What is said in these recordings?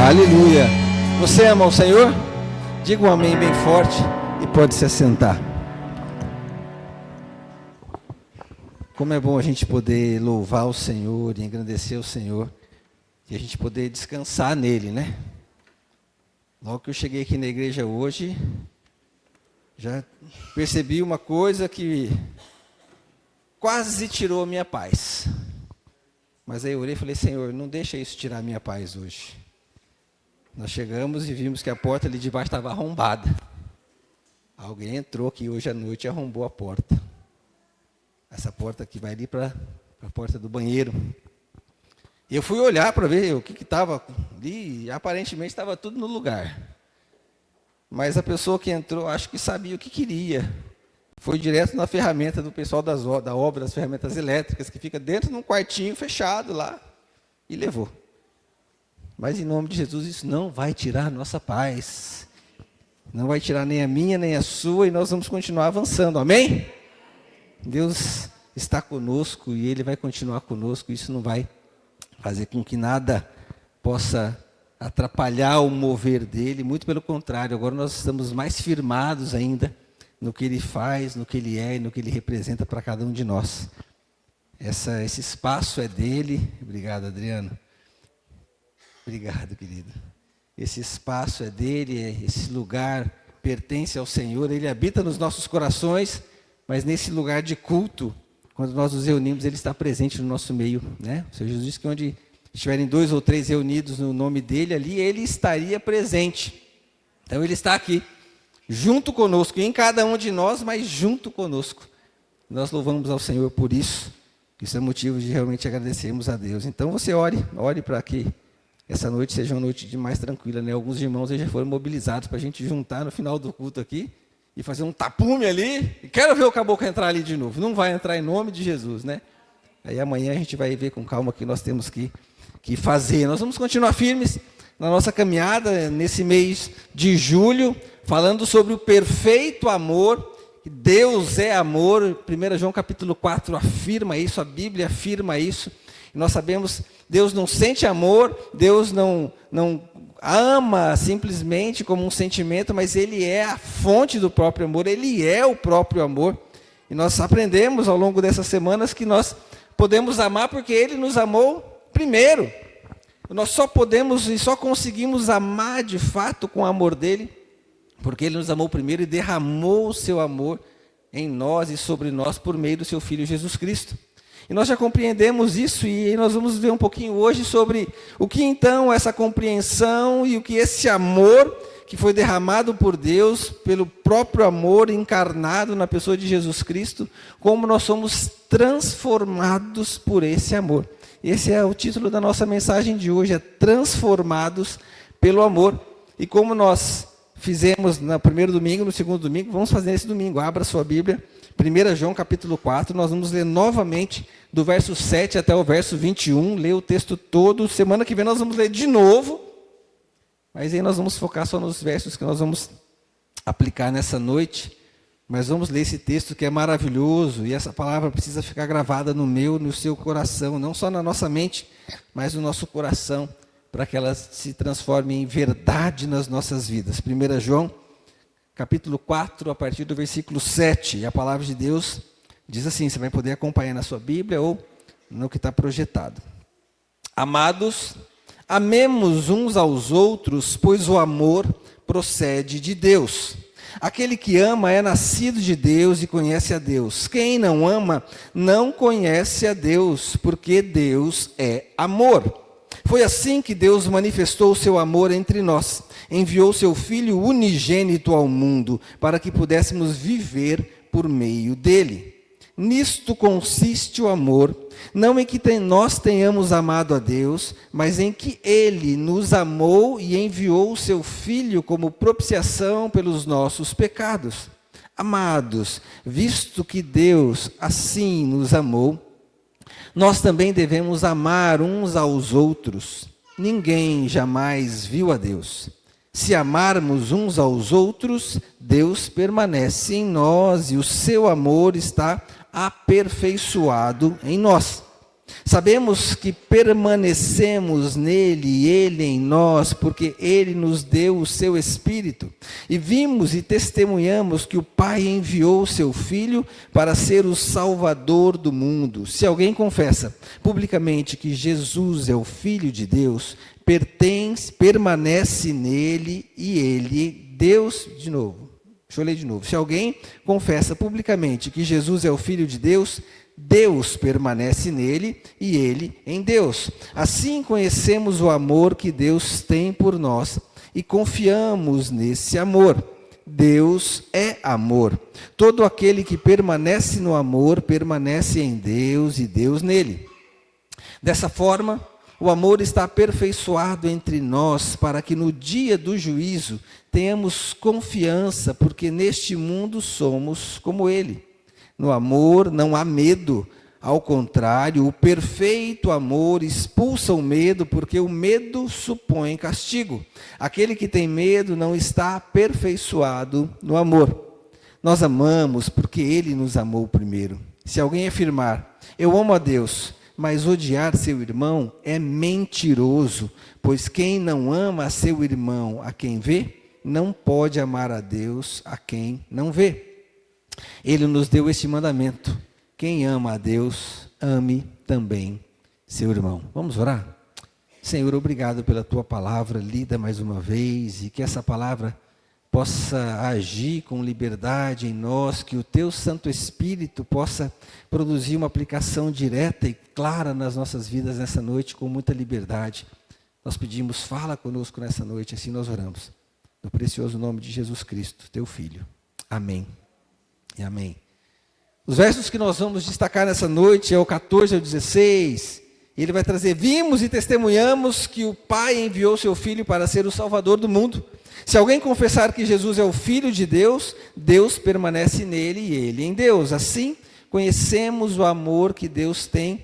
Aleluia. Você ama o Senhor? Diga um amém bem forte e pode se assentar. Como é bom a gente poder louvar o Senhor e engrandecer o Senhor e a gente poder descansar nele, né? Logo que eu cheguei aqui na igreja hoje, já percebi uma coisa que quase tirou a minha paz. Mas aí eu orei e falei: Senhor, não deixa isso tirar a minha paz hoje. Nós chegamos e vimos que a porta ali de baixo estava arrombada. Alguém entrou aqui hoje à noite e arrombou a porta. Essa porta aqui vai ali para a porta do banheiro. E eu fui olhar para ver o que estava ali, e aparentemente estava tudo no lugar. Mas a pessoa que entrou, acho que sabia o que queria. Foi direto na ferramenta do pessoal da obra, das ferramentas elétricas, que fica dentro de um quartinho fechado lá, e levou. Mas em nome de Jesus, isso não vai tirar a nossa paz. Não vai tirar nem a minha, nem a sua, e nós vamos continuar avançando, amém? Deus está conosco e Ele vai continuar conosco, isso não vai fazer com que nada possa atrapalhar o mover dEle, muito pelo contrário, agora nós estamos mais firmados ainda no que Ele faz, no que Ele é e no que Ele representa para cada um de nós. Esse espaço é dEle. Obrigado, Adriano. Obrigado, querido. Esse espaço é dEle, esse lugar pertence ao Senhor, Ele habita nos nossos corações, mas nesse lugar de culto, quando nós nos reunimos, Ele está presente no nosso meio, né? O Senhor Jesus disse que onde estiverem 2 ou 3 reunidos no nome dEle, ali Ele estaria presente. Então Ele está aqui, junto conosco, em cada um de nós, mas junto conosco. Nós louvamos ao Senhor por isso. Isso é motivo de realmente agradecermos a Deus. Então você ore para que essa noite seja uma noite de mais tranquila, né? Alguns irmãos já foram mobilizados para a gente juntar no final do culto aqui e fazer um tapume ali. E quero ver o caboclo entrar ali de novo. Não vai entrar em nome de Jesus, né? Aí amanhã a gente vai ver com calma o que nós temos que fazer. Nós vamos continuar firmes na nossa caminhada nesse mês de julho, falando sobre o perfeito amor. Deus é amor. 1 João capítulo 4 afirma isso, a Bíblia afirma isso. E nós sabemos, Deus não sente amor, Deus não ama simplesmente como um sentimento, mas Ele é a fonte do próprio amor, Ele é o próprio amor. E nós aprendemos ao longo dessas semanas que nós podemos amar porque Ele nos amou primeiro. Nós só podemos e só conseguimos amar de fato com o amor dEle, porque Ele nos amou primeiro e derramou o seu amor em nós e sobre nós por meio do seu Filho Jesus Cristo. E nós já compreendemos isso e nós vamos ver um pouquinho hoje sobre o que então essa compreensão e o que esse amor que foi derramado por Deus, pelo próprio amor encarnado na pessoa de Jesus Cristo, como nós somos transformados por esse amor. Esse é o título da nossa mensagem de hoje, é Transformados pelo Amor. E como nós fizemos no primeiro domingo, no segundo domingo, vamos fazer nesse domingo. Abra sua Bíblia, 1 João capítulo 4, nós vamos ler novamente do verso 7 até o verso 21, ler o texto todo. Semana que vem nós vamos ler de novo, mas aí nós vamos focar só nos versos que nós vamos aplicar nessa noite. Mas vamos ler esse texto que é maravilhoso, e essa palavra precisa ficar gravada no meu, no seu coração, não só na nossa mente, mas no nosso coração, para que ela se transforme em verdade nas nossas vidas. 1 João, capítulo 4, a partir do versículo 7, e a palavra de Deus diz assim, você vai poder acompanhar na sua Bíblia ou no que está projetado. Amados, amemos uns aos outros, pois o amor procede de Deus. Aquele que ama é nascido de Deus e conhece a Deus. Quem não ama não conhece a Deus, porque Deus é amor. Foi assim que Deus manifestou o seu amor entre nós. Enviou seu Filho unigênito ao mundo, para que pudéssemos viver por meio dele. Nisto consiste o amor, não em que nós tenhamos amado a Deus, mas em que Ele nos amou e enviou o seu Filho como propiciação pelos nossos pecados. Amados, visto que Deus assim nos amou, nós também devemos amar uns aos outros. Ninguém jamais viu a Deus. Se amarmos uns aos outros, Deus permanece em nós e o seu amor está aperfeiçoado em nós. Sabemos que permanecemos nele e ele em nós, porque ele nos deu o seu Espírito. E vimos e testemunhamos que o Pai enviou o seu Filho para ser o Salvador do mundo. Se alguém confessa publicamente que Jesus é o Filho de Deus, permanece nele e ele, Deus, de novo. Deixa eu ler de novo. Se alguém confessa publicamente que Jesus é o Filho de Deus, Deus permanece nele e ele em Deus. Assim conhecemos o amor que Deus tem por nós e confiamos nesse amor. Deus é amor. Todo aquele que permanece no amor, permanece em Deus e Deus nele. Dessa forma, o amor está aperfeiçoado entre nós para que no dia do juízo tenhamos confiança, porque neste mundo somos como ele. No amor não há medo, ao contrário, o perfeito amor expulsa o medo, porque o medo supõe castigo. Aquele que tem medo não está aperfeiçoado no amor. Nós amamos porque ele nos amou primeiro. Se alguém afirmar, eu amo a Deus, mas odiar seu irmão é mentiroso, pois quem não ama a seu irmão a quem vê, não pode amar a Deus a quem não vê. Ele nos deu este mandamento: quem ama a Deus, ame também seu irmão. Vamos orar? Senhor, obrigado pela tua palavra lida mais uma vez, e que essa palavra possa agir com liberdade em nós, que o teu Santo Espírito possa produzir uma aplicação direta e clara nas nossas vidas nessa noite, com muita liberdade. Nós pedimos, fala conosco nessa noite, assim nós oramos. No precioso nome de Jesus Cristo, teu Filho. Amém. E amém. Os versos que nós vamos destacar nessa noite é o 14 ao 16. Ele vai trazer, vimos e testemunhamos que o Pai enviou seu Filho para ser o Salvador do mundo. Se alguém confessar que Jesus é o Filho de Deus, Deus permanece nele e ele em Deus. Assim, conhecemos o amor que Deus tem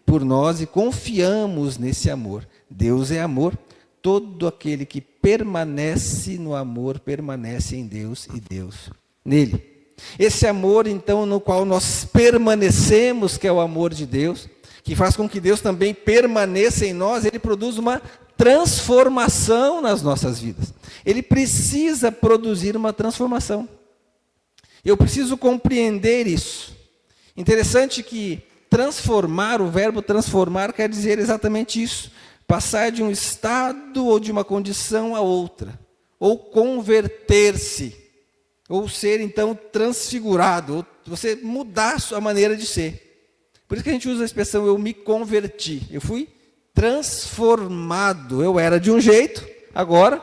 por nós e confiamos nesse amor. Deus é amor. Todo aquele que permanece no amor, permanece em Deus e Deus nele. Esse amor, então, no qual nós permanecemos, que é o amor de Deus, que faz com que Deus também permaneça em nós, ele produz uma transformação nas nossas vidas. Ele precisa produzir uma transformação. Eu preciso compreender isso. Interessante que transformar, o verbo transformar, quer dizer exatamente isso. Passar de um estado ou de uma condição a outra. Ou converter-se. Ou ser, então, transfigurado, ou você mudar a sua maneira de ser. Por isso que a gente usa a expressão, eu me converti. Eu fui transformado. Eu era de um jeito, agora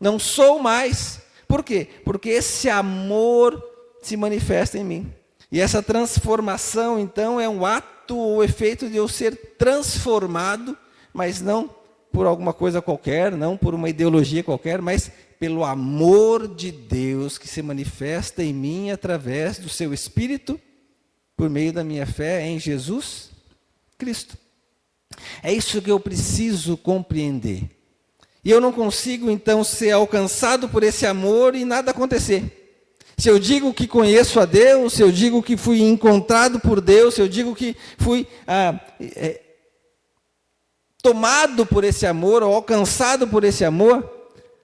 não sou mais. Por quê? Porque esse amor se manifesta em mim. E essa transformação, então, é um ato ou efeito de eu ser transformado, mas não por alguma coisa qualquer, não por uma ideologia qualquer, mas pelo amor de Deus que se manifesta em mim através do seu Espírito, por meio da minha fé em Jesus Cristo. É isso que eu preciso compreender. E eu não consigo, então, ser alcançado por esse amor e nada acontecer. Se eu digo que conheço a Deus, se eu digo que fui encontrado por Deus, se eu digo que fui tomado por esse amor, ou alcançado por esse amor,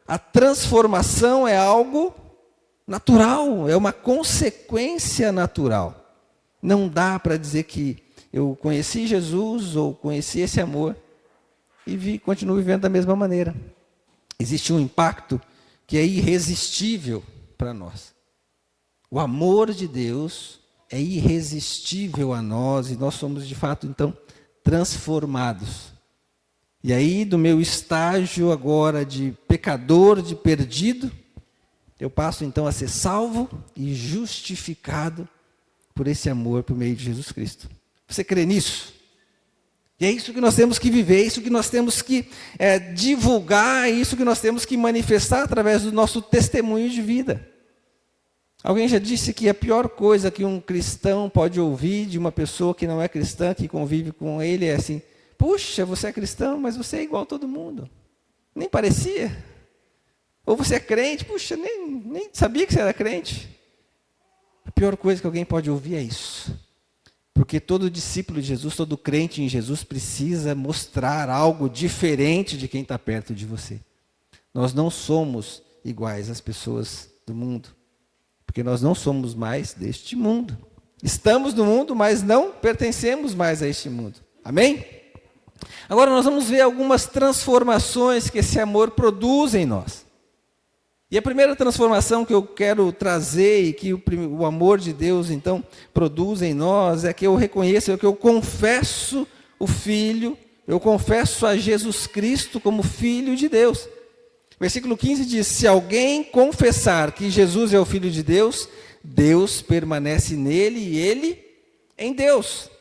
a transformação é algo natural, é uma consequência natural. Não dá para dizer que eu conheci Jesus ou conheci esse amor e continuo vivendo da mesma maneira. Existe um impacto que é irresistível para nós. O amor de Deus é irresistível a nós e nós somos de fato então transformados. E aí, do meu estágio agora de pecador, de perdido, eu passo então a ser salvo e justificado por esse amor por meio de Jesus Cristo. Você crê nisso? E é isso que nós temos que viver, é isso que nós temos que divulgar, é isso que nós temos que manifestar através do nosso testemunho de vida. Alguém já disse que a pior coisa que um cristão pode ouvir de uma pessoa que não é cristã, que convive com ele, é assim: puxa, você é cristão, mas você é igual a todo mundo. Nem parecia. Ou você é crente, puxa, nem sabia que você era crente. A pior coisa que alguém pode ouvir é isso. Porque todo discípulo de Jesus, todo crente em Jesus precisa mostrar algo diferente de quem está perto de você. Nós não somos iguais às pessoas do mundo, porque nós não somos mais deste mundo. Estamos no mundo, mas não pertencemos mais a este mundo. Amém? Agora nós vamos ver algumas transformações que esse amor produz em nós. E a primeira transformação que eu quero trazer e que o amor de Deus, então, produz em nós é que eu reconheço, é que eu confesso o Filho, eu confesso a Jesus Cristo como Filho de Deus. Versículo 15 diz: se alguém confessar que Jesus é o Filho de Deus, Deus permanece nele e ele em Deus.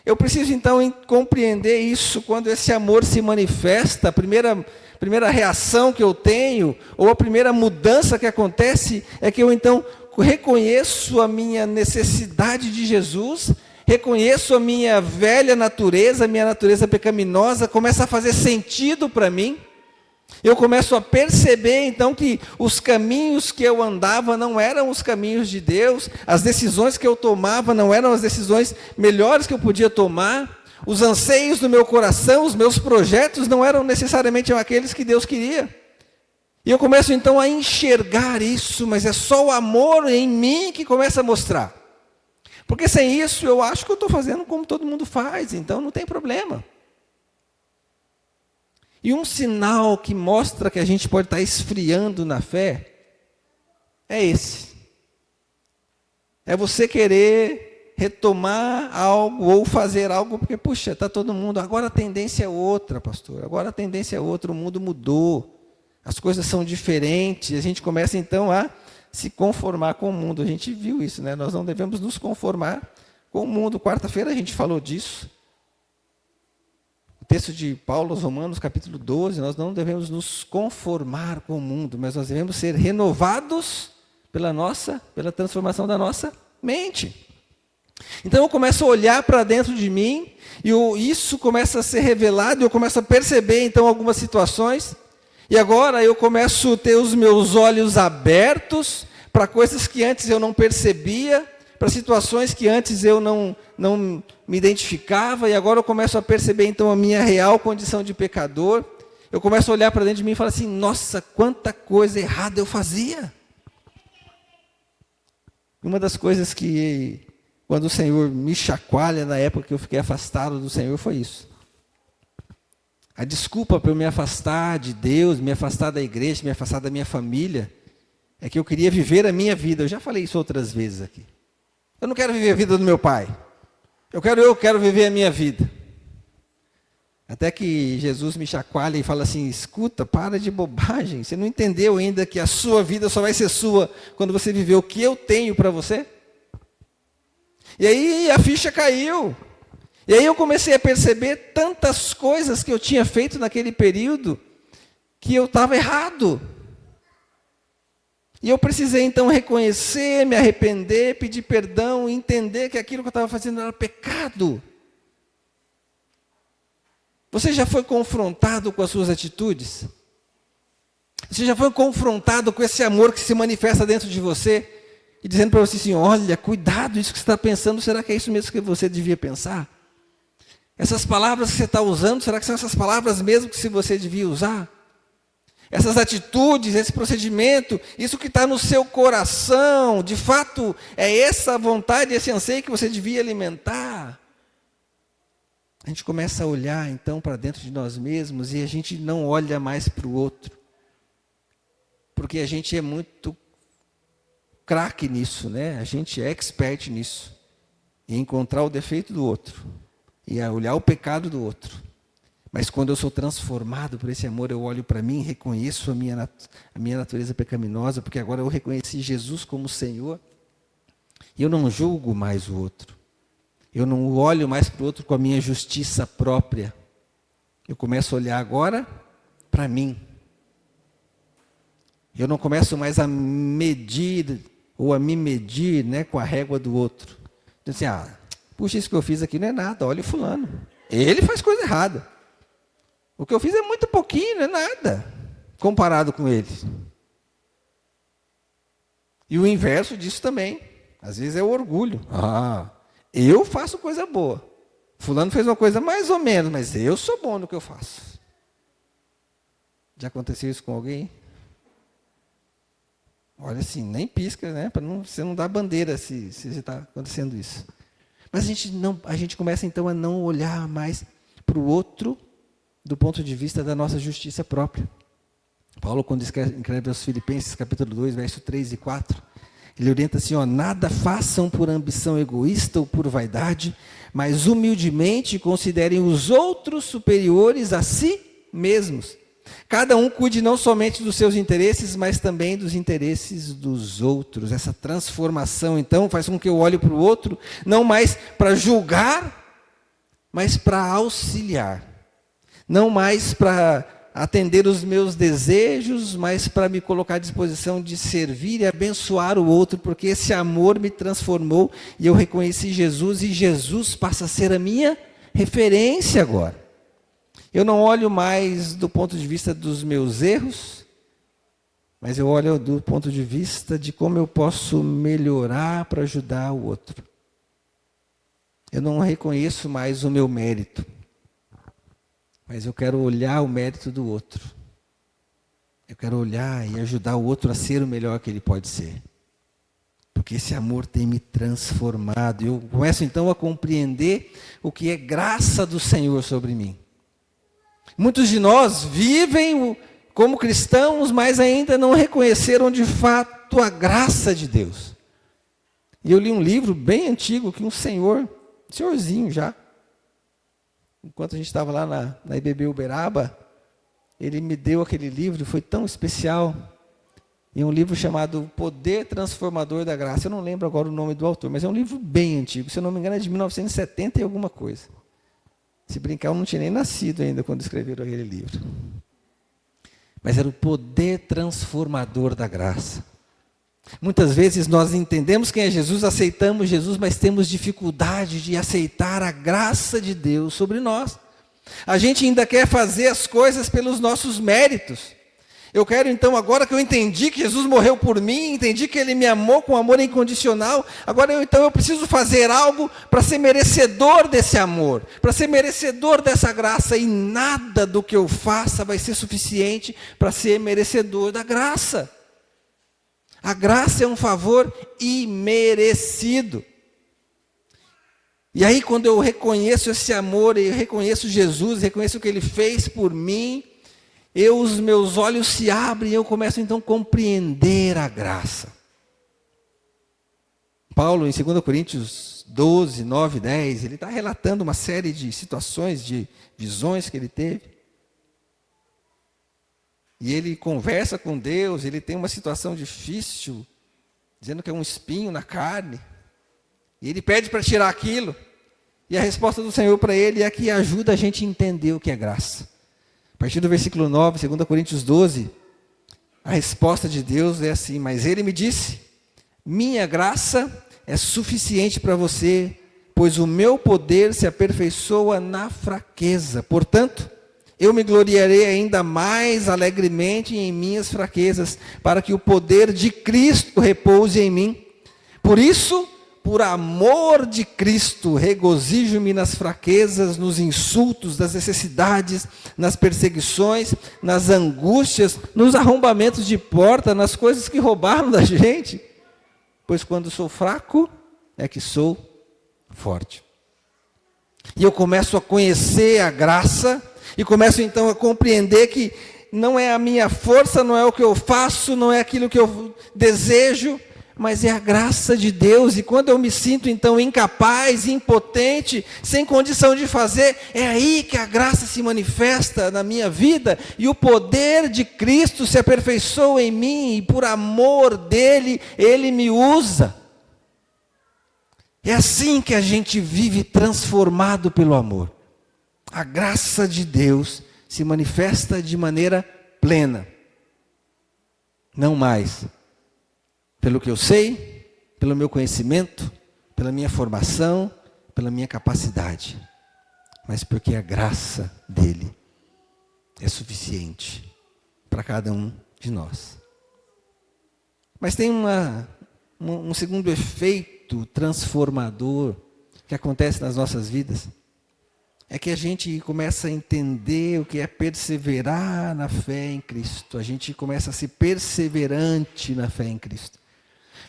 Eu preciso então compreender isso quando esse amor se manifesta. A primeira reação que eu tenho, ou a primeira mudança que acontece, é que eu então reconheço a minha necessidade de Jesus, reconheço a minha velha natureza, a minha natureza pecaminosa, começa a fazer sentido para mim. Eu começo a perceber então que os caminhos que eu andava não eram os caminhos de Deus, as decisões que eu tomava não eram as decisões melhores que eu podia tomar, os anseios do meu coração, os meus projetos não eram necessariamente aqueles que Deus queria. E eu começo então a enxergar isso, mas é só o amor em mim que começa a mostrar. Porque sem isso eu acho que eu estou fazendo como todo mundo faz, então não tem problema. E um sinal que mostra que a gente pode estar esfriando na fé é esse. É você querer retomar algo ou fazer algo, porque, puxa, está todo mundo, agora a tendência é outra, pastor, agora a tendência é outra, o mundo mudou, as coisas são diferentes, a gente começa então a se conformar com o mundo. A gente viu isso, né? Nós não devemos nos conformar com o mundo. Quarta-feira a gente falou disso. O texto de Paulo aos Romanos, capítulo 12, nós não devemos nos conformar com o mundo, mas nós devemos ser renovados pela transformação da nossa mente. Então eu começo a olhar para dentro de mim, e isso começa a ser revelado, eu começo a perceber então algumas situações, e agora eu começo a ter os meus olhos abertos para coisas que antes eu não percebia, para situações que antes eu não me identificava, e agora eu começo a perceber então a minha real condição de pecador. Eu começo a olhar para dentro de mim e falar assim: nossa, quanta coisa errada eu fazia. Uma das coisas que, quando o Senhor me chacoalha na época que eu fiquei afastado do Senhor, foi isso. A desculpa para eu me afastar de Deus, me afastar da igreja, me afastar da minha família, é que eu queria viver a minha vida. Eu já falei isso outras vezes aqui. Eu não quero viver a vida do meu pai. Eu quero viver a minha vida. Até que Jesus me chacoalha e fala assim: escuta, para de bobagem. Você não entendeu ainda que a sua vida só vai ser sua quando você viver o que eu tenho para você? E aí a ficha caiu. E aí eu comecei a perceber tantas coisas que eu tinha feito naquele período que eu estava errado. E eu precisei então reconhecer, me arrepender, pedir perdão, entender que aquilo que eu estava fazendo era pecado. Você já foi confrontado com as suas atitudes? Você já foi confrontado com esse amor que se manifesta dentro de você? E dizendo para você assim: olha, cuidado, isso que você está pensando, será que é isso mesmo que você devia pensar? Essas palavras que você está usando, será que são essas palavras mesmo que você devia usar? Essas atitudes, esse procedimento, isso que está no seu coração, de fato, é essa vontade, esse anseio que você devia alimentar? A gente começa a olhar, então, para dentro de nós mesmos e a gente não olha mais para o outro. Porque a gente é muito craque nisso, né? A gente é expert nisso. Em encontrar o defeito do outro. E a olhar o pecado do outro. Mas quando eu sou transformado por esse amor, eu olho para mim, reconheço a minha natureza pecaminosa, porque agora eu reconheci Jesus como Senhor, e eu não julgo mais o outro. Eu não olho mais para o outro com a minha justiça própria. Eu começo a olhar agora para mim. Eu não começo mais a medir, ou a me medir, né, com a régua do outro. Então, assim, puxa, isso que eu fiz aqui não é nada, olha o fulano. Ele faz coisa errada. O que eu fiz é muito pouquinho, não é nada, comparado com ele. E o inverso disso também. Às vezes é o orgulho. Eu faço coisa boa. Fulano fez uma coisa mais ou menos, mas eu sou bom no que eu faço. Já aconteceu isso com alguém? Olha assim, nem pisca, né? Para você não dar bandeira se está acontecendo isso. Mas a gente começa então a não olhar mais para o outro do ponto de vista da nossa justiça própria. Paulo, quando escreve aos Filipenses, capítulo 2, verso 3 e 4, ele orienta assim, nada façam por ambição egoísta ou por vaidade, mas humildemente considerem os outros superiores a si mesmos. Cada um cuide não somente dos seus interesses, mas também dos interesses dos outros. Essa transformação, então, faz com que eu olhe para o outro, não mais para julgar, mas para auxiliar. Não mais para atender os meus desejos, mas para me colocar à disposição de servir e abençoar o outro, porque esse amor me transformou e eu reconheci Jesus, e Jesus passa a ser a minha referência agora. Eu não olho mais do ponto de vista dos meus erros, mas eu olho do ponto de vista de como eu posso melhorar para ajudar o outro. Eu não reconheço mais o meu mérito, mas eu quero olhar o mérito do outro. Eu quero olhar e ajudar o outro a ser o melhor que ele pode ser. Porque esse amor tem me transformado. Eu começo então a compreender o que é graça do Senhor sobre mim. Muitos de nós vivem como cristãos, mas ainda não reconheceram de fato a graça de Deus. E eu li um livro bem antigo que um senhorzinho já, enquanto a gente estava lá na IBB Uberaba, ele me deu aquele livro, foi tão especial. E um livro chamado O Poder Transformador da Graça. Eu não lembro agora o nome do autor, mas é um livro bem antigo, se eu não me engano é de 1970 e alguma coisa. Se brincar, eu não tinha nem nascido ainda quando escreveram aquele livro. Mas era o poder transformador da graça. Muitas vezes nós entendemos quem é Jesus, aceitamos Jesus, mas temos dificuldade de aceitar a graça de Deus sobre nós. A gente ainda quer fazer as coisas pelos nossos méritos. Eu quero então, agora que eu entendi que Jesus morreu por mim, entendi que Ele me amou com amor incondicional, agora eu preciso fazer algo para ser merecedor desse amor, para ser merecedor dessa graça, e nada do que eu faça vai ser suficiente para ser merecedor da graça. A graça é um favor imerecido. E aí quando eu reconheço esse amor, eu reconheço Jesus, reconheço o que Ele fez por mim, os meus olhos se abrem e eu começo então a compreender a graça. Paulo, em 2 Coríntios 12, 9, 10, ele está relatando uma série de situações, de visões que ele teve. E ele conversa com Deus, ele tem uma situação difícil, dizendo que é um espinho na carne. E ele pede para tirar aquilo. E a resposta do Senhor para ele é que ajuda a gente a entender o que é graça. A partir do versículo 9, 2 Coríntios 12, a resposta de Deus é assim: mas Ele me disse, minha graça é suficiente para você, pois o meu poder se aperfeiçoa na fraqueza. Portanto, eu me gloriarei ainda mais alegremente em minhas fraquezas, para que o poder de Cristo repouse em mim. Por isso, por amor de Cristo, regozijo-me nas fraquezas, nos insultos, nas necessidades, nas perseguições, nas angústias, nos arrombamentos de porta, nas coisas que roubaram da gente. Pois quando sou fraco, é que sou forte. E eu começo a conhecer a graça, e começo então a compreender que não é a minha força, não é o que eu faço, não é aquilo que eu desejo, mas é a graça de Deus. E quando eu me sinto então incapaz, impotente, sem condição de fazer, é aí que a graça se manifesta na minha vida, e o poder de Cristo se aperfeiçoa em mim, e por amor dele, Ele me usa. É assim que a gente vive transformado pelo amor. A graça de Deus se manifesta de maneira plena. Não mais pelo que eu sei, pelo meu conhecimento, pela minha formação, pela minha capacidade, mas porque a graça dele é suficiente para cada um de nós. Mas tem um segundo efeito transformador que acontece nas nossas vidas é que a gente começa a entender o que é perseverar na fé em Cristo. A gente começa a ser perseverante na fé em Cristo.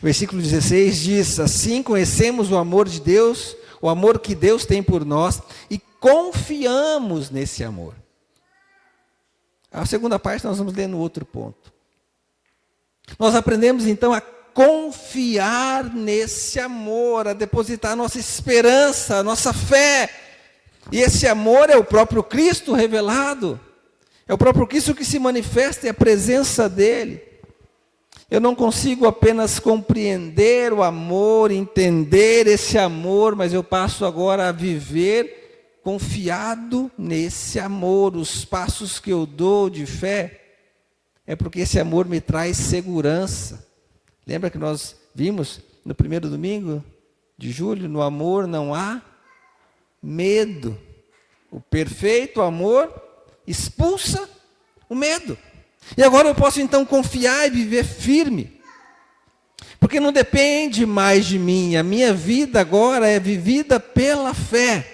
O versículo 16 diz: assim conhecemos o amor de Deus, o amor que Deus tem por nós, e confiamos nesse amor. A segunda parte nós vamos ler no outro ponto. Nós aprendemos então a confiar nesse amor, a depositar a nossa esperança, a nossa fé. E esse amor é o próprio Cristo revelado. É o próprio Cristo que se manifesta, e a presença dele. Eu não consigo apenas compreender o amor, entender esse amor, mas eu passo agora a viver confiado nesse amor. Os passos que eu dou de fé é porque esse amor me traz segurança. Lembra que nós vimos no primeiro domingo de julho, no amor não há medo. O perfeito amor expulsa o medo. E agora eu posso então confiar e viver firme. Porque não depende mais de mim. A minha vida agora é vivida pela fé.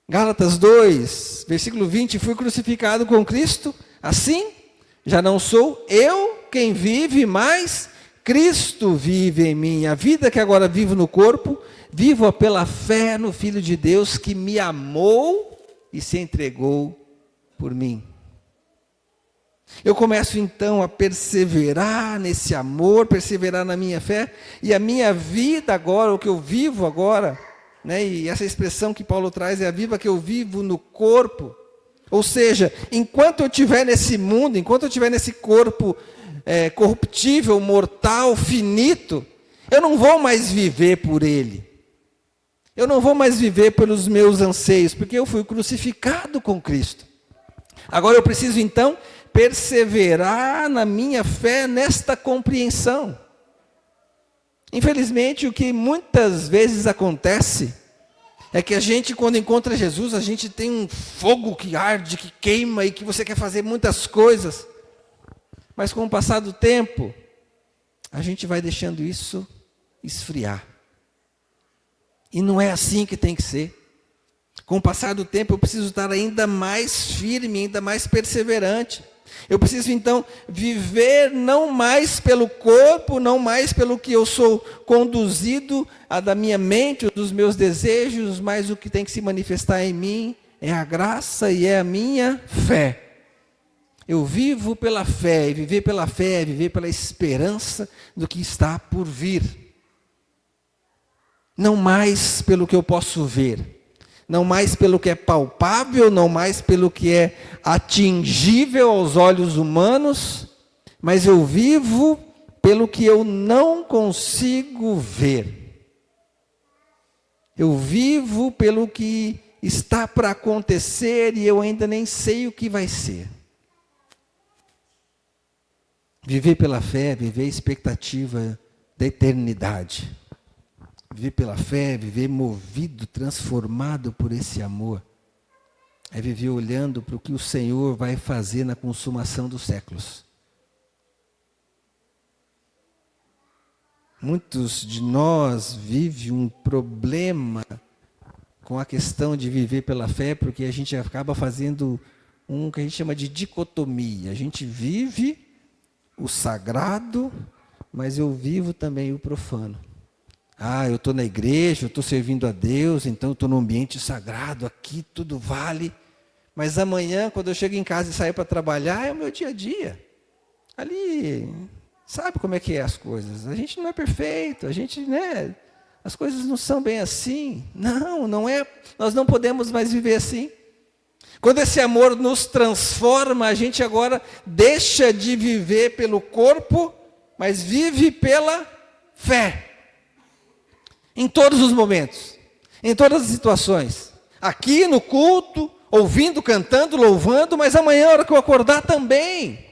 Gálatas 2, versículo 20. Fui crucificado com Cristo. Assim, já não sou eu quem vive, mas Cristo vive em mim. A vida que agora vivo no corpo, vivo pela fé no Filho de Deus que me amou e se entregou por mim. Eu começo então a perseverar nesse amor, perseverar na minha fé, e a minha vida agora, o que eu vivo agora, né, e essa expressão que Paulo traz é a vida que eu vivo no corpo. Ou seja, enquanto eu estiver nesse mundo, enquanto eu estiver nesse corpo corruptível, mortal, finito, eu não vou mais viver por ele. Eu não vou mais viver pelos meus anseios, porque eu fui crucificado com Cristo. Agora eu preciso então perseverar na minha fé nesta compreensão. Infelizmente, o que muitas vezes acontece é que a gente, quando encontra Jesus, a gente tem um fogo que arde, que queima e que você quer fazer muitas coisas. Mas com o passar do tempo, a gente vai deixando isso esfriar. E não é assim que tem que ser. Com o passar do tempo, eu preciso estar ainda mais firme, ainda mais perseverante. Eu preciso então viver não mais pelo corpo, não mais pelo que eu sou conduzido da minha mente, dos meus desejos, mas o que tem que se manifestar em mim é a graça e é a minha fé. Eu vivo pela fé, e viver pela fé é viver pela esperança do que está por vir. Não mais pelo que eu posso ver. Não mais pelo que é palpável, não mais pelo que é atingível aos olhos humanos, mas eu vivo pelo que eu não consigo ver. Eu vivo pelo que está para acontecer e eu ainda nem sei o que vai ser. Viver pela fé, viver a expectativa da eternidade. Viver pela fé, viver movido, transformado por esse amor. É viver olhando para o que o Senhor vai fazer na consumação dos séculos. Muitos de nós vivem um problema com a questão de viver pela fé, porque a gente acaba fazendo um que a gente chama de dicotomia. A gente vive o sagrado, mas eu vivo também o profano. Eu estou na igreja, eu estou servindo a Deus, então eu estou num ambiente sagrado, aqui tudo vale. Mas amanhã, quando eu chego em casa e saio para trabalhar, é o meu dia a dia. Ali, sabe como é que é as coisas? A gente não é perfeito, a gente, as coisas não são bem assim. Não é, nós não podemos mais viver assim. Quando esse amor nos transforma, a gente agora deixa de viver pelo corpo, mas vive pela fé. Em todos os momentos, em todas as situações. Aqui no culto, ouvindo, cantando, louvando, mas amanhã, a hora que eu acordar também.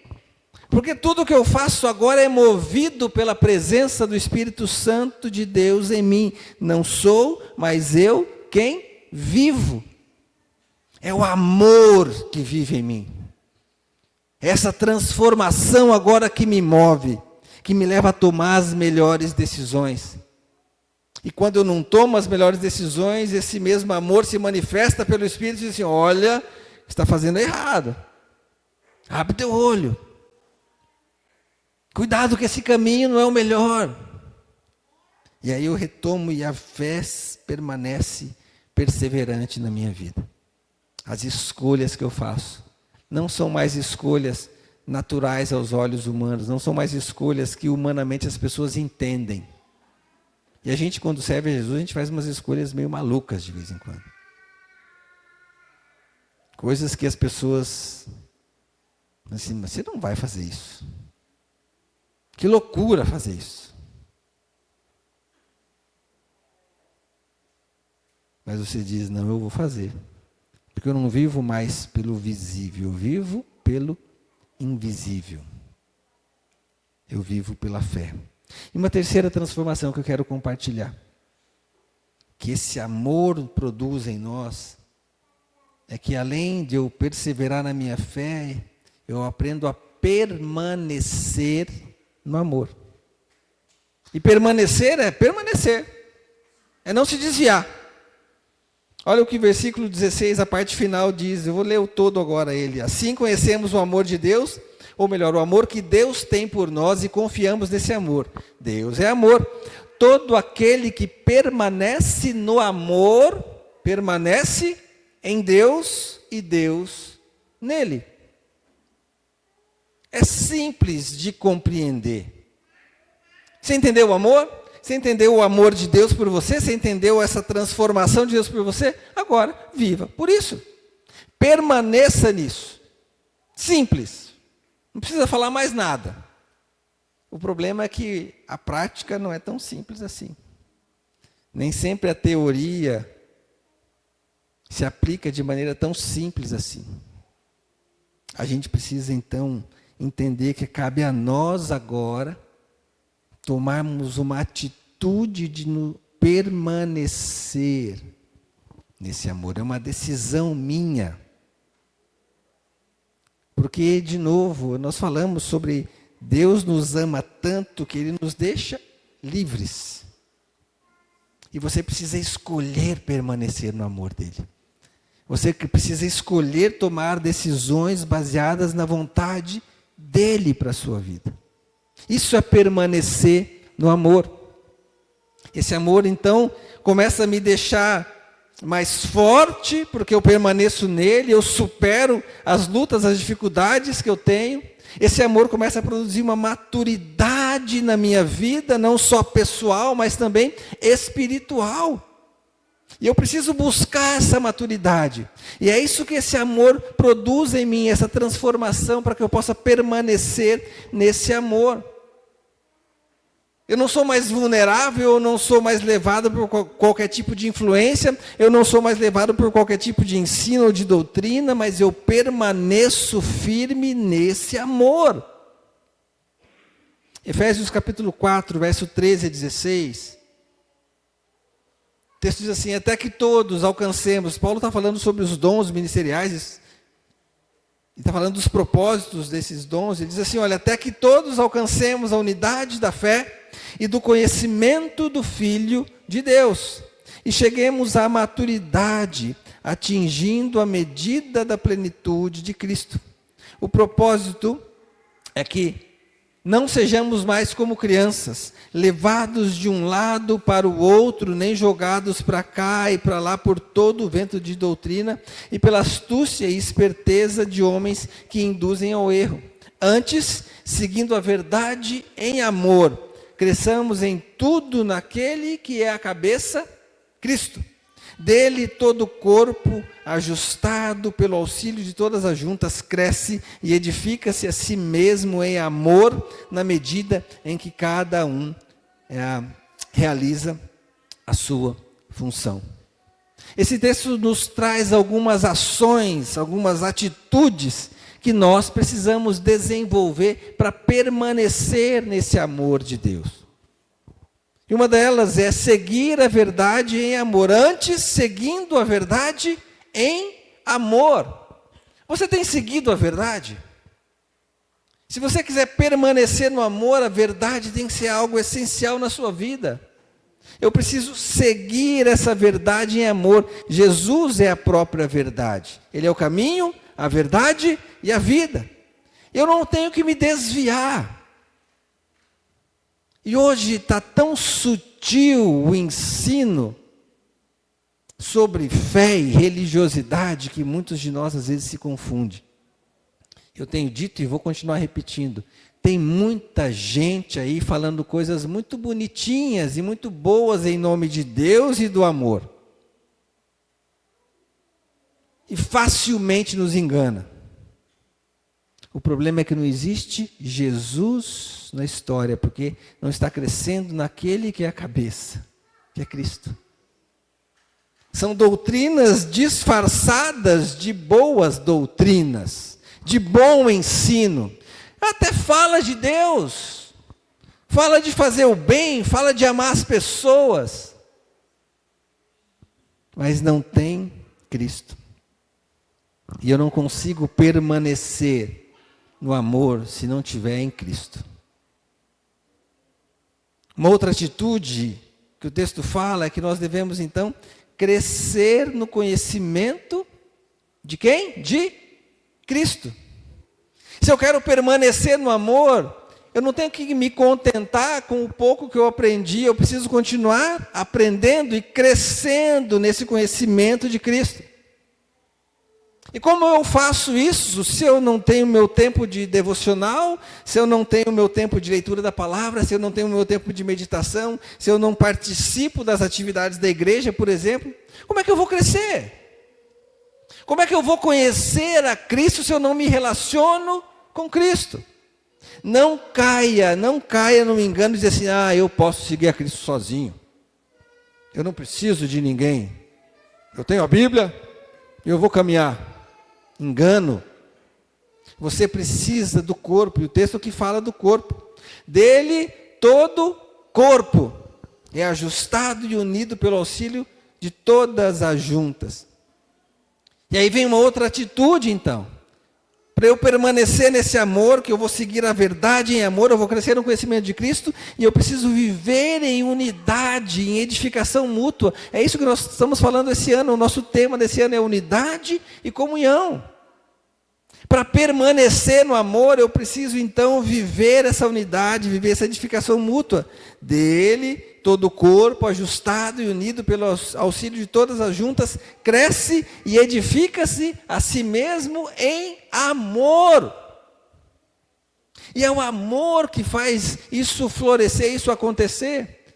Porque tudo que eu faço agora é movido pela presença do Espírito Santo de Deus em mim. Não sou, mas eu quem vivo. É o amor que vive em mim. Essa transformação agora que me move, que me leva a tomar as melhores decisões. E quando eu não tomo as melhores decisões, esse mesmo amor se manifesta pelo Espírito e diz assim, olha, está fazendo errado. Abre teu olho. Cuidado que esse caminho não é o melhor. E aí eu retomo e a fé permanece perseverante na minha vida. As escolhas que eu faço não são mais escolhas naturais aos olhos humanos, não são mais escolhas que humanamente as pessoas entendem. E a gente, quando serve a Jesus, a gente faz umas escolhas meio malucas de vez em quando. Coisas que as pessoas, assim, você não vai fazer isso. Que loucura fazer isso. Mas você diz, não, eu vou fazer. Porque eu não vivo mais pelo visível, eu vivo pelo invisível. Eu vivo pela fé. E uma terceira transformação que eu quero compartilhar, que esse amor produz em nós, é que além de eu perseverar na minha fé, eu aprendo a permanecer no amor. E permanecer é permanecer, é não se desviar. Olha o que o versículo 16, a parte final diz, eu vou ler o todo agora ele. Assim conhecemos o amor de Deus, ou melhor, o amor que Deus tem por nós e confiamos nesse amor. Deus é amor. Todo aquele que permanece no amor, permanece em Deus e Deus nele. É simples de compreender. Você entendeu o amor? Você entendeu o amor de Deus por você? Você entendeu essa transformação de Deus por você? Agora, viva por isso. Permaneça nisso. Simples. Não precisa falar mais nada. O problema é que a prática não é tão simples assim. Nem sempre a teoria se aplica de maneira tão simples assim. A gente precisa então entender que cabe a nós agora tomarmos uma atitude de permanecer nesse amor. É uma decisão minha. Porque, de novo, nós falamos sobre Deus nos ama tanto que Ele nos deixa livres. E você precisa escolher permanecer no amor dEle. Você precisa escolher tomar decisões baseadas na vontade dEle para a sua vida. Isso é permanecer no amor. Esse amor, então, começa a me deixar mais forte, porque eu permaneço nele, eu supero as lutas, as dificuldades que eu tenho. Esse amor começa a produzir uma maturidade na minha vida, não só pessoal, mas também espiritual. E eu preciso buscar essa maturidade. E é isso que esse amor produz em mim, essa transformação, para que eu possa permanecer nesse amor. Eu não sou mais vulnerável, eu não sou mais levado por qualquer tipo de influência, eu não sou mais levado por qualquer tipo de ensino ou de doutrina, mas eu permaneço firme nesse amor. Efésios capítulo 4, verso 13 a 16. O texto diz assim, até que todos alcancemos, Paulo está falando sobre os dons ministeriais, ele está falando dos propósitos desses dons, ele diz assim, olha, até que todos alcancemos a unidade da fé, e do conhecimento do Filho de Deus, e cheguemos à maturidade, atingindo a medida da plenitude de Cristo. O propósito é que não sejamos mais como crianças, levados de um lado para o outro, nem jogados para cá e para lá por todo o vento de doutrina, e pela astúcia e esperteza de homens que induzem ao erro. Antes, seguindo a verdade em amor, cresçamos em tudo naquele que é a cabeça, Cristo. Dele todo o corpo, ajustado pelo auxílio de todas as juntas, cresce e edifica-se a si mesmo em amor, na medida em que cada um realiza a sua função. Esse texto nos traz algumas ações, algumas atitudes que nós precisamos desenvolver para permanecer nesse amor de Deus. E uma delas é seguir a verdade em amor. Antes, seguindo a verdade em amor. Você tem seguido a verdade? Se você quiser permanecer no amor, a verdade tem que ser algo essencial na sua vida. Eu preciso seguir essa verdade em amor. Jesus é a própria verdade. Ele é o caminho, a verdade e a vida. Eu não tenho que me desviar. E hoje está tão sutil o ensino sobre fé e religiosidade que muitos de nós às vezes se confundem. Eu tenho dito e vou continuar repetindo. Tem muita gente aí falando coisas muito bonitinhas e muito boas em nome de Deus e do amor. E facilmente nos engana. O problema é que não existe Jesus na história, porque não está crescendo naquele que é a cabeça, que é Cristo. São doutrinas disfarçadas de boas doutrinas, de bom ensino. Até fala de Deus, fala de fazer o bem, fala de amar as pessoas, mas não tem Cristo. E eu não consigo permanecer no amor se não tiver em Cristo. Uma outra atitude que o texto fala é que nós devemos então crescer no conhecimento de quem? De Cristo. Se eu quero permanecer no amor, eu não tenho que me contentar com o pouco que eu aprendi, eu preciso continuar aprendendo e crescendo nesse conhecimento de Cristo. E como eu faço isso, se eu não tenho meu tempo de devocional, se eu não tenho meu tempo de leitura da palavra, se eu não tenho meu tempo de meditação, se eu não participo das atividades da igreja, por exemplo, como é que eu vou crescer? Como é que eu vou conhecer a Cristo se eu não me relaciono com Cristo? Não caia no engano de dizer assim, eu posso seguir a Cristo sozinho. Eu não preciso de ninguém. Eu tenho a Bíblia, eu vou caminhar. Engano. Você precisa do corpo, e o texto que fala do corpo. Dele, todo corpo é ajustado e unido pelo auxílio de todas as juntas. E aí vem uma outra atitude, então. Para eu permanecer nesse amor, que eu vou seguir a verdade em amor, eu vou crescer no conhecimento de Cristo, e eu preciso viver em unidade, em edificação mútua. É isso que nós estamos falando esse ano, o nosso tema desse ano é unidade e comunhão. Para permanecer no amor, eu preciso então viver essa unidade, viver essa edificação mútua. Dele, todo o corpo, ajustado e unido pelo auxílio de todas as juntas, cresce e edifica-se a si mesmo em amor. E é o amor que faz isso florescer, isso acontecer.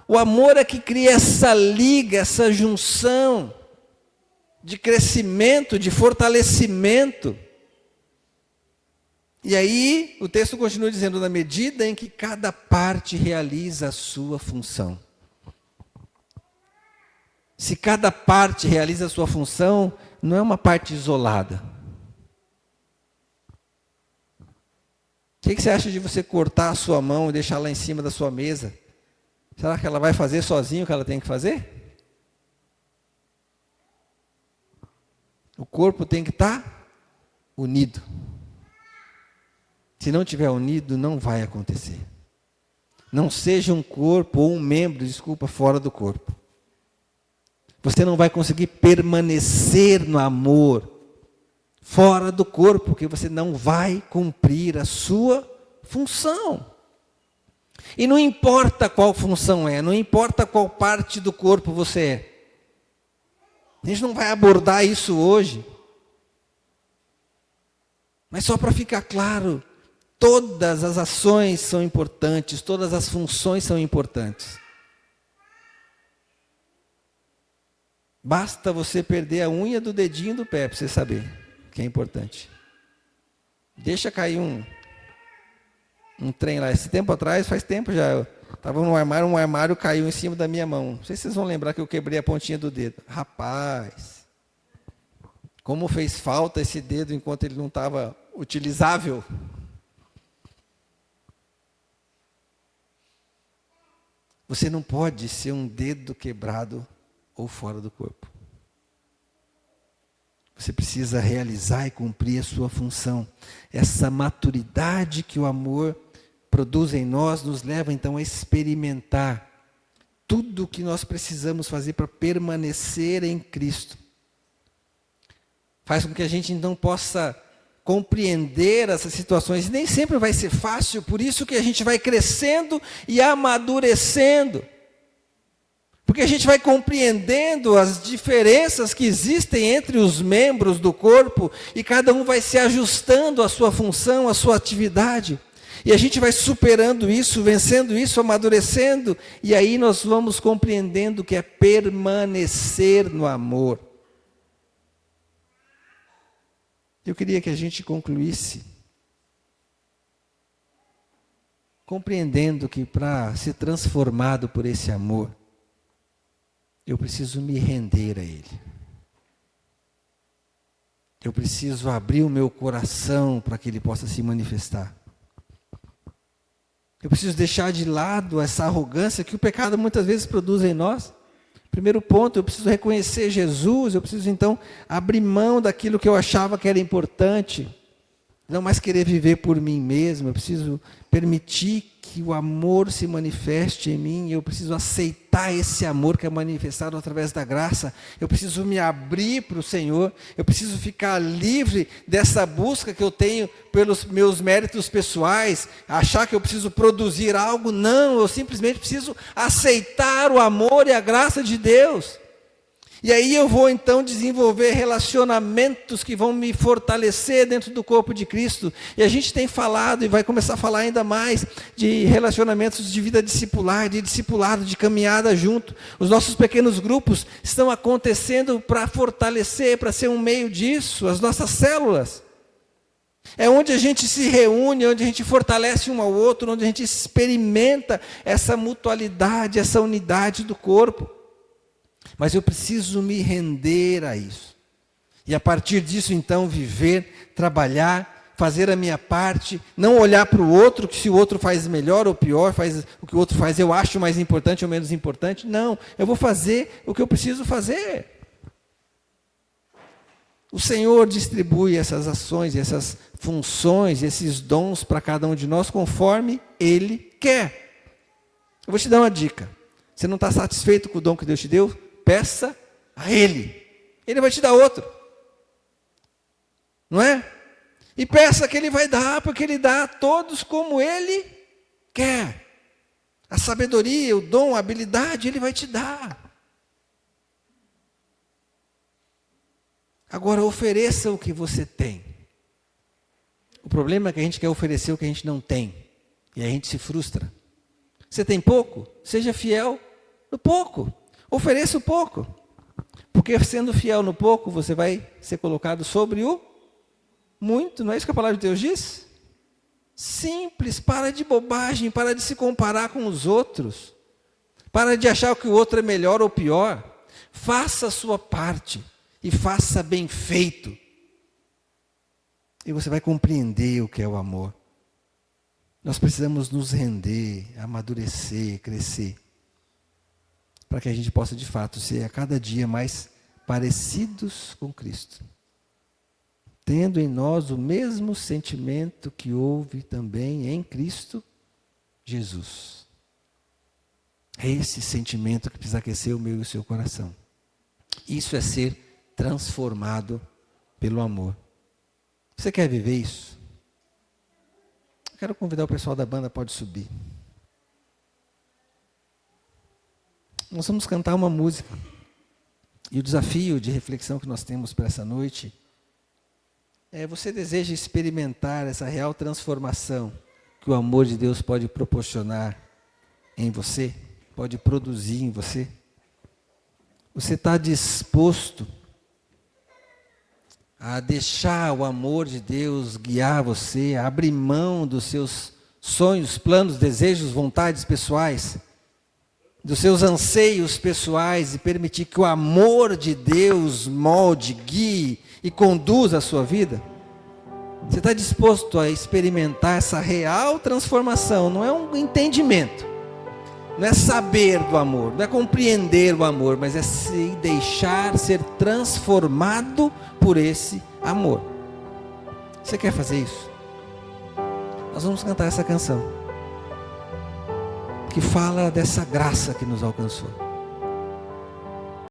O amor é que cria essa liga, essa junção de crescimento, de fortalecimento. E aí, o texto continua dizendo, na medida em que cada parte realiza a sua função. Se cada parte realiza a sua função, não é uma parte isolada. O que você acha de você cortar a sua mão e deixar lá em cima da sua mesa? Será que ela vai fazer sozinho o que ela tem que fazer? O corpo tem que estar unido. Se não estiver unido, não vai acontecer. Não seja um corpo ou um membro, fora do corpo. Você não vai conseguir permanecer no amor fora do corpo, porque você não vai cumprir a sua função. E não importa qual função é, não importa qual parte do corpo você é. A gente não vai abordar isso hoje. Mas só para ficar claro, todas as ações são importantes, todas as funções são importantes. Basta você perder a unha do dedinho do pé para você saber que é importante. Deixa cair um trem lá. Esse tempo atrás, faz tempo já, eu estava no armário, um armário caiu em cima da minha mão. Não sei se vocês vão lembrar que eu quebrei a pontinha do dedo. Rapaz, como fez falta esse dedo enquanto ele não estava utilizável. Você não pode ser um dedo quebrado ou fora do corpo. Você precisa realizar e cumprir a sua função. Essa maturidade que o amor produz em nós nos leva então a experimentar tudo o que nós precisamos fazer para permanecer em Cristo. Faz com que a gente então possa compreender essas situações. Nem sempre vai ser fácil, por isso que a gente vai crescendo e amadurecendo. Porque a gente vai compreendendo as diferenças que existem entre os membros do corpo e cada um vai se ajustando à sua função, à sua atividade. E a gente vai superando isso, vencendo isso, amadurecendo, e aí nós vamos compreendendo que é permanecer no amor. Eu queria que a gente concluísse compreendendo que para ser transformado por esse amor, eu preciso me render a Ele. Eu preciso abrir o meu coração para que Ele possa se manifestar. Eu preciso deixar de lado essa arrogância que o pecado muitas vezes produz em nós. Primeiro ponto, eu preciso reconhecer Jesus, eu preciso então abrir mão daquilo que eu achava que era importante, não mais querer viver por mim mesmo, eu preciso permitir que o amor se manifeste em mim, eu preciso aceitar esse amor que é manifestado através da graça, eu preciso me abrir para o Senhor, eu preciso ficar livre dessa busca que eu tenho pelos meus méritos pessoais, achar que eu preciso produzir algo, não, eu simplesmente preciso aceitar o amor e a graça de Deus. E aí eu vou então desenvolver relacionamentos que vão me fortalecer dentro do corpo de Cristo. E a gente tem falado e vai começar a falar ainda mais de relacionamentos de vida discipular, de discipulado, de caminhada junto. Os nossos pequenos grupos estão acontecendo para fortalecer, para ser um meio disso, as nossas células. É onde a gente se reúne, onde a gente fortalece um ao outro, onde a gente experimenta essa mutualidade, essa unidade do corpo. Mas eu preciso me render a isso. E a partir disso, então, viver, trabalhar, fazer a minha parte, não olhar para o outro, que se o outro faz melhor ou pior, faz o que o outro faz, eu acho mais importante ou menos importante. Não, eu vou fazer o que eu preciso fazer. O Senhor distribui essas ações, essas funções, esses dons para cada um de nós, conforme Ele quer. Eu vou te dar uma dica. Você não está satisfeito com o dom que Deus te deu? Peça a Ele. Ele vai te dar outro. Não é? E peça que Ele vai dar, porque Ele dá a todos como Ele quer. A sabedoria, o dom, a habilidade, Ele vai te dar. Agora, ofereça o que você tem. O problema é que a gente quer oferecer o que a gente não tem. E a gente se frustra. Você tem pouco? Seja fiel no pouco. Ofereça o pouco. Porque sendo fiel no pouco, você vai ser colocado sobre o muito. Não é isso que a palavra de Deus diz? Simples, para de bobagem, para de se comparar com os outros. Para de achar que o outro é melhor ou pior. Faça a sua parte e faça bem feito. E você vai compreender o que é o amor. Nós precisamos nos render, amadurecer, crescer, para que a gente possa de fato ser a cada dia mais parecidos com Cristo, tendo em nós o mesmo sentimento que houve também em Cristo Jesus. É esse sentimento que precisa aquecer o meu e o seu coração. Isso é ser transformado pelo amor. Você quer viver isso? Eu quero convidar o pessoal da banda, pode subir. Nós vamos cantar uma música. E o desafio de reflexão que nós temos para essa noite é: você deseja experimentar essa real transformação que o amor de Deus pode proporcionar em você? Pode produzir em você? Você está disposto a deixar o amor de Deus guiar você, a abrir mão dos seus sonhos, planos, desejos, vontades pessoais, dos seus anseios pessoais e permitir que o amor de Deus molde, guie e conduza a sua vida? Você está disposto a experimentar essa real transformação? Não é um entendimento, não é saber do amor, não é compreender o amor, mas é se deixar ser transformado por esse amor. Você quer fazer isso? Nós vamos cantar essa canção. que fala dessa graça que nos alcançou.